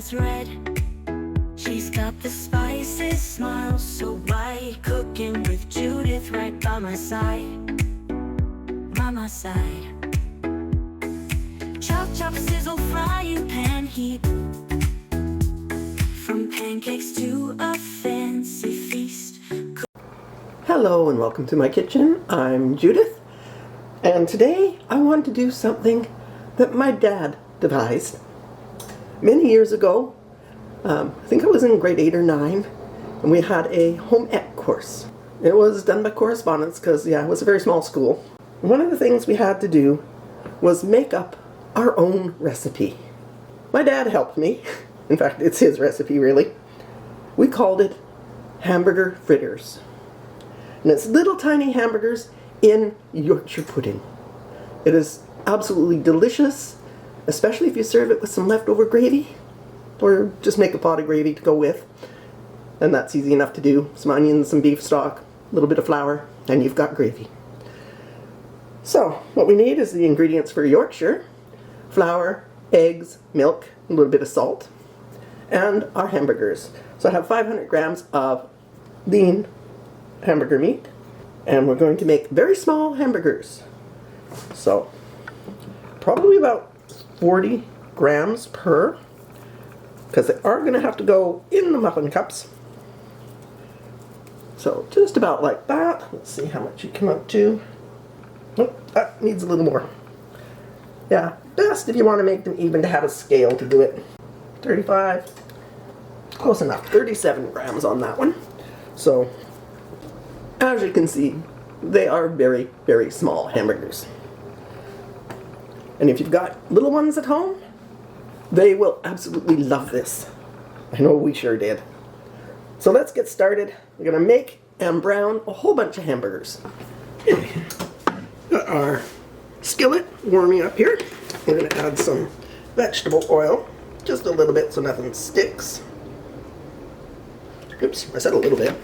that's red. She's got the spiciest smile, so bright. Cooking with Judith right by my side. By my side. Chop, chop, sizzle, frying pan heat. From pancakes to a fancy feast. Hello and welcome to my kitchen. I'm Judith, and today I want to do something that my dad devised many years ago. I think I was in grade 8 or 9, and we had a home ec course. It was done by correspondence because, yeah, it was a very small school. One of the things we had to do was make up our own recipe. My dad helped me. In fact, it's his recipe, really. We called it hamburger fritters. And it's little tiny hamburgers in Yorkshire pudding. It is absolutely delicious, especially if you serve it with some leftover gravy, or just make a pot of gravy to go with. And that's easy enough to do. Some onions, some beef stock, a little bit of flour, and you've got gravy. So, what we need is the ingredients for Yorkshire: flour, eggs, milk, a little bit of salt, and our hamburgers. So I have 500 grams of lean hamburger meat, and we're going to make very small hamburgers. So, probably about 40 grams per, because they are going to have to go in the muffin cups. So, just about like that. Let's see how much you come up to. Oh, that needs a little more. Yeah, best if you want to make them even to have a scale to do it. 35, close enough, 37 grams on that one. So, as you can see, they are very, very small hamburgers. And if you've got little ones at home, they will absolutely love this. I know we sure did. So let's get started. We're going to make and brown a whole bunch of hamburgers. Got our skillet warming up here. We're going to add some vegetable oil, just a little bit so nothing sticks. Oops, I said a little bit.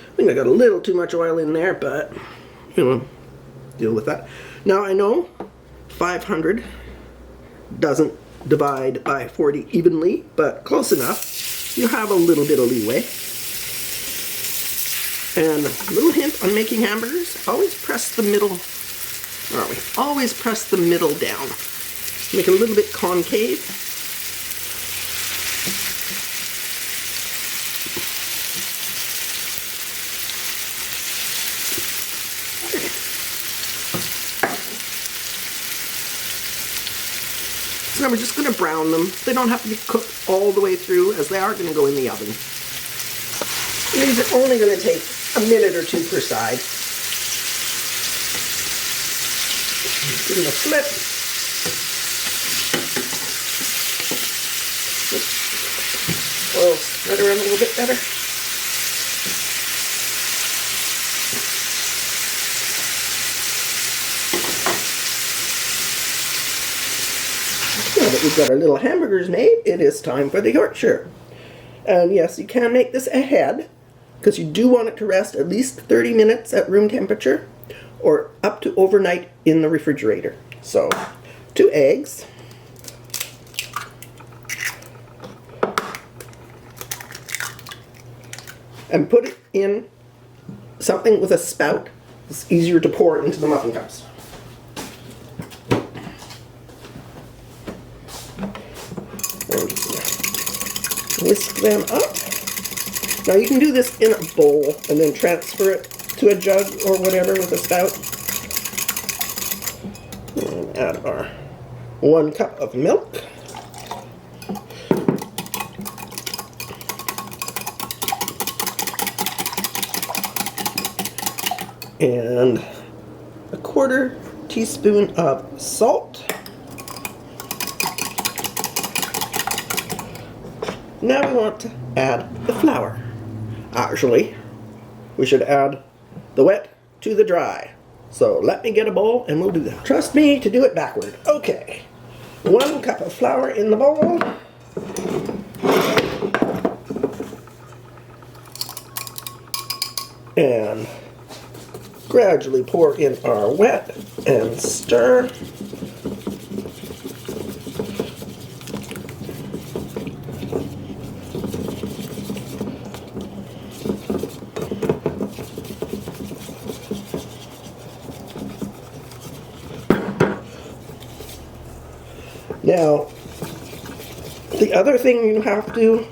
I think I got a little too much oil in there, but, you know, deal with that. Now I know 500 doesn't divide by 40 evenly, but close enough. You have a little bit of leeway. And a little hint on making hamburgers, always press the middle, where are we? Always press the middle down. Make it a little bit concave. So now we're just going to brown them. They don't have to be cooked all the way through, as they are going to go in the oven. These are only going to take a minute or two per side. Give them a flip. Oil spread around a little bit better. Now that we've got our little hamburgers made, it is time for the Yorkshire. And yes, you can make this ahead, because you do want it to rest at least 30 minutes at room temperature, or up to overnight in the refrigerator. So, 2 eggs. And put it in something with a spout. It's easier to pour into the muffin cups. Whisk them up. Now you can do this in a bowl and then transfer it to a jug or whatever with a spout. And add our 1 cup of milk. And a 1/4 teaspoon of salt. Now we want to add the flour. Actually, we should add the wet to the dry. So let me get a bowl and we'll do that. Trust me to do it backward. Okay, 1 cup of flour in the bowl. And gradually pour in our wet and stir. Now, the other thing you have to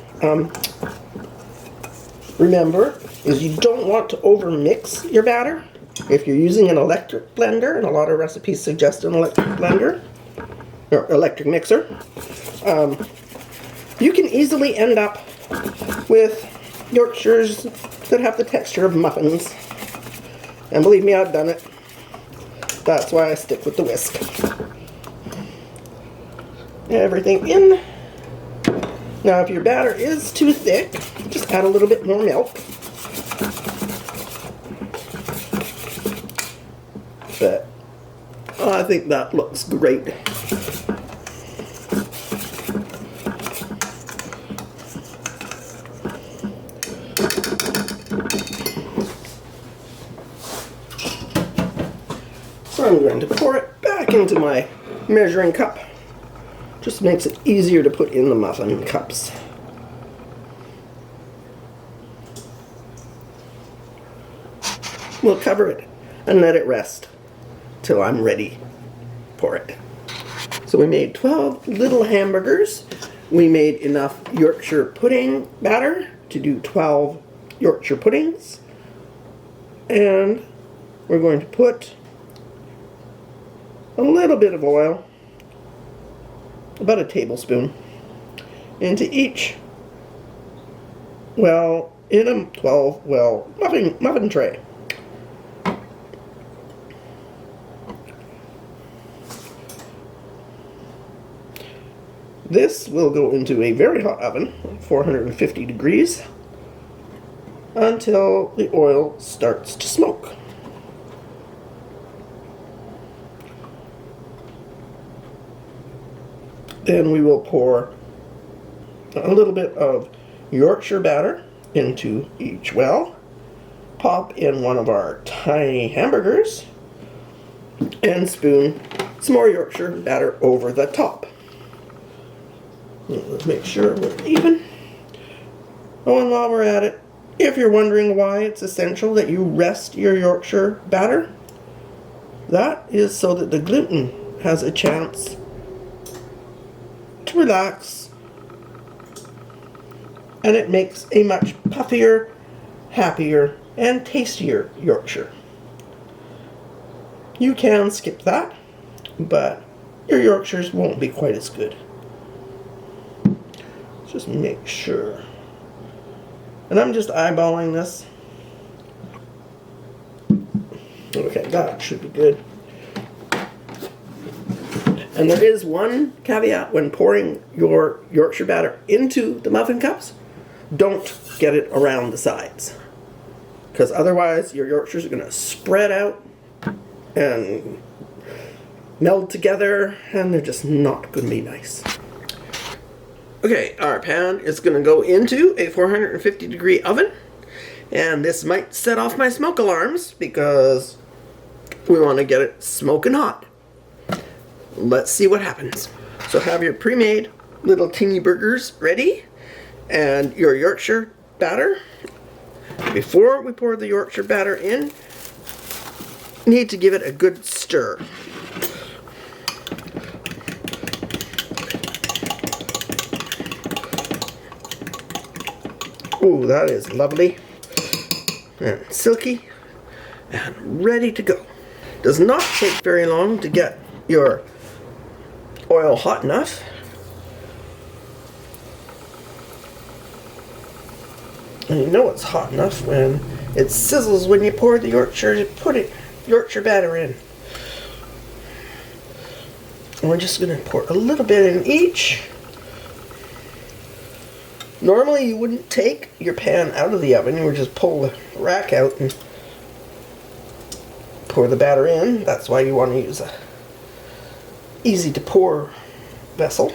remember is you don't want to over-mix your batter. If you're using an electric blender, and a lot of recipes suggest an electric blender, or electric mixer, you can easily end up with Yorkshires that have the texture of muffins. And believe me, I've done it. That's why I stick with the whisk. Everything in. Now if your batter is too thick, just add a little bit more milk. But I think that looks great. So I'm going to pour it back into my measuring cup. Just makes it easier to put in the muffin cups. We'll cover it and let it rest till I'm ready for it. So we made 12 little hamburgers. We made enough Yorkshire pudding batter to do 12 Yorkshire puddings. And we're going to put a little bit of oil, about a tablespoon, into each in a 12 muffin tray. This will go into a very hot oven, 450 degrees, until the oil starts to smoke. Then we will pour a little bit of Yorkshire batter into each well, pop in one of our tiny hamburgers, and spoon some more Yorkshire batter over the top. Let's make sure we're even. Oh, and while we're at it, if you're wondering why it's essential that you rest your Yorkshire batter, that is so that the gluten has a chance to relax, and it makes a much puffier, happier, and tastier Yorkshire. You can skip that, but your Yorkshires won't be quite as good. Just make sure. And I'm just eyeballing this. Okay, that should be good. And there is one caveat when pouring your Yorkshire batter into the muffin cups. Don't get it around the sides, because otherwise your Yorkshires are going to spread out and meld together, and they're just not going to be nice. Okay, our pan is going to go into a 450 degree oven, and this might set off my smoke alarms because we want to get it smoking hot. Let's see what happens. So have your pre-made little teeny burgers ready, and your Yorkshire batter. Before we pour the Yorkshire batter in, need to give it a good stir. Ooh, that is lovely and silky and ready to go. Does not take very long to get your oil hot enough. And you know it's hot enough when it sizzles when you pour the Yorkshire batter in. And we're just going to pour a little bit in each. Normally you wouldn't take your pan out of the oven, you would just pull the rack out and pour the batter in. That's why you want to use a easy to pour vessel.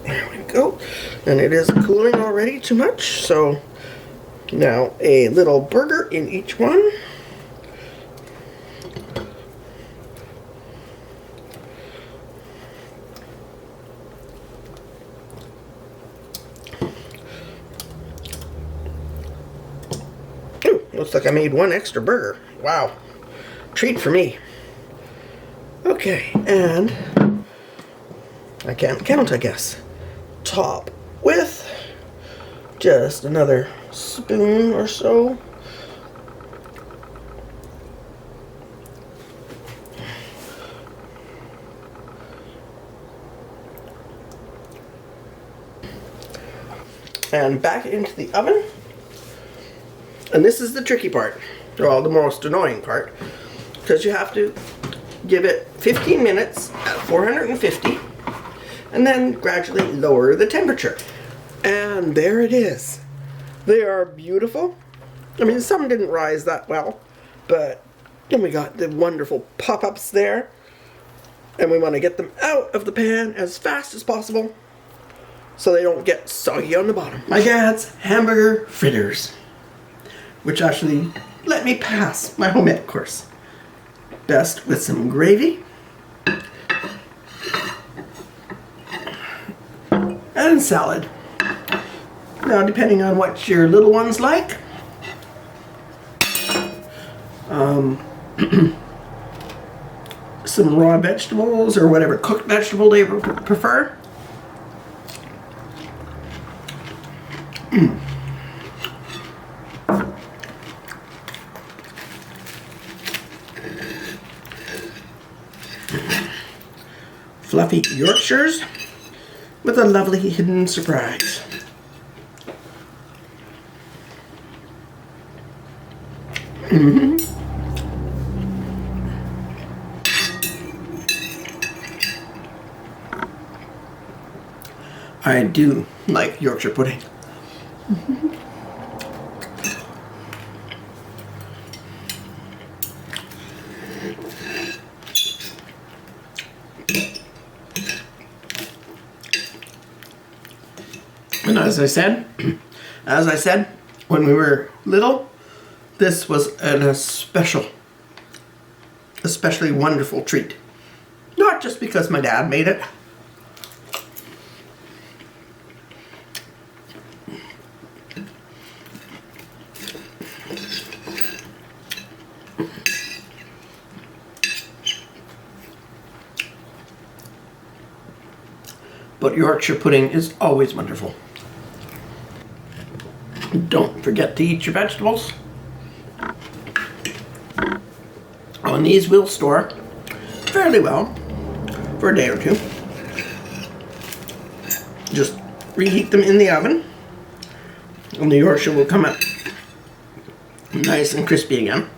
There we go. And it is cooling already too much, so now a little burger in each one. Ooh, looks like I made one extra burger. Wow. Treat for me. Okay, and I can't count, I guess. Top with just another spoon or so. And back into the oven. And this is the tricky part, or the most annoying part, because you have to give it 15 minutes at 450 and then gradually lower the temperature. And there it is. They are beautiful. I mean, some didn't rise that well, but then we got the wonderful pop-ups there. And we want to get them out of the pan as fast as possible so they don't get soggy on the bottom. My dad's hamburger fritters, which actually let me pass my home ec course. Best with some gravy and salad. Now, depending on what your little ones like, some raw vegetables or whatever cooked vegetable they prefer. Fluffy Yorkshires with a lovely hidden surprise. I do like Yorkshire pudding. And as I said, when we were little, this was an especially wonderful treat. Not just because my dad made it, but Yorkshire pudding is always wonderful. Don't forget to eat your vegetables. Oh, and these will store fairly well for a day or two. Just reheat them in the oven, and the Yorkshire will come out nice and crispy again.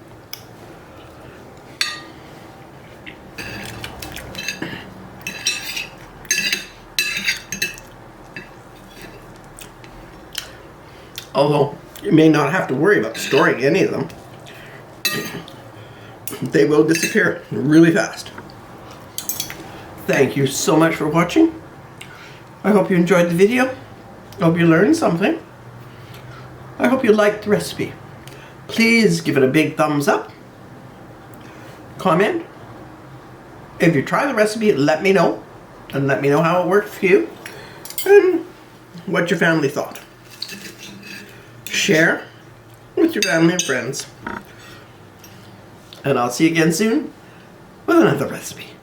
Although you may not have to worry about storing any of them. They will disappear really fast. Thank you so much for watching. I hope you enjoyed the video. I hope you learned something. I hope you liked the recipe. Please give it a big thumbs up. Comment. If you try the recipe, let me know. And let me know how it worked for you. And what your family thought. Share with your family and friends. And I'll see you again soon with another recipe.